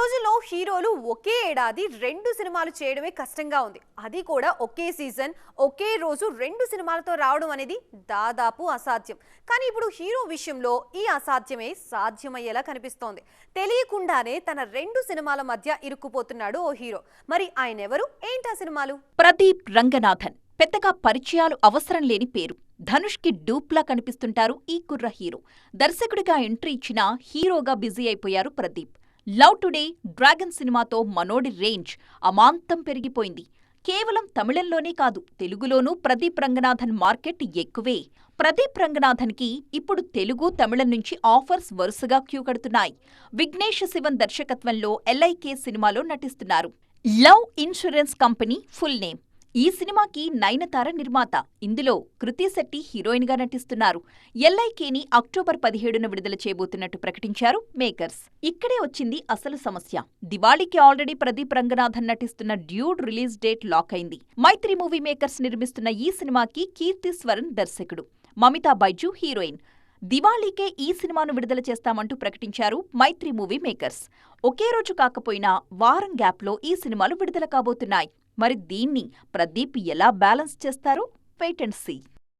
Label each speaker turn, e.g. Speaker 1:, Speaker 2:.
Speaker 1: రోజుల్లో హీరోలు ఒకే ఏడాది 2 సినిమాలు చేయడమే కష్టంగా ఉంది. అది కూడా ఒకే సీజన్, ఒకే రోజు 2 సినిమాలతో రావడం అనేది దాదాపు అసాధ్యం. కానీ ఇప్పుడు హీరో విషయంలో ఈ అసాధ్యమే సాధ్యమయ్యేలా కనిపిస్తోంది. తెలియకుండానే తన 2 సినిమాల మధ్య ఇరుక్కుపోతున్నాడు ఓ హీరో. మరి ఆయన ఎవరు? ఏంటా సినిమాలు?
Speaker 2: ప్రదీప్ రంగనాథన్. పెద్దగా పరిచయాలు అవసరం లేని పేరు. ధనుష్కి డూప్లా కనిపిస్తుంటారు ఈ కుర్ర హీరో. దర్శకుడిగా ఎంట్రీ ఇచ్చినా హీరోగా బిజీ అయిపోయారు ప్రదీప్. లవ్ టుడే, డ్రాగన్ సినిమాతో మనోడి రేంజ్ అమాంతం పెరిగిపోయింది. కేవలం తమిళంలోనే కాదు, తెలుగులోనూ ప్రదీప్ రంగనాథన్ మార్కెట్ ఎక్కువే. ప్రదీప్ రంగనాథన్కి ఇప్పుడు తెలుగు, తమిళం నుంచి ఆఫర్స్ వరుసగా క్యూ కడుతున్నాయి. విఘ్నేష్ శివన్ దర్శకత్వంలో LIK సినిమాలో నటిస్తున్నారు. Love insurance company full name. ఈ సినిమాకి నయనతార నిర్మాత. ఇందులో కృతి శెట్టి హీరోయిన్ గా నటిస్తున్నారు. LIKని అక్టోబర్ 17న విడుదల చేయబోతున్నట్టు ప్రకటించారు మేకర్స్. ఇక్కడే వచ్చింది అసలు సమస్య. దివాళీకి ఆల్రెడీ ప్రదీప్ రంగనాథన్ నటిస్తున్న డ్యూడ్ రిలీజ్ డేట్ లాక్ అయింది. మైత్రి మూవీ మేకర్స్ నిర్మిస్తున్న ఈ సినిమాకి కీర్తి స్వరన్ దర్శకుడు, మమితా బైజు హీరోయిన్. దివాళీకే ఈ సినిమాను విడుదల చేస్తామంటూ ప్రకటించారు మైత్రి మూవీ మేకర్స్. ఒకే రోజు కాకపోయినా వారం గ్యాప్లో ఈ సినిమాలు విడుదల కాబోతున్నాయి. మరి దీన్ని ప్రదీప్ ఎలా బ్యాలెన్స్ చేస్తారో వెయిట్ అండ్ సీ.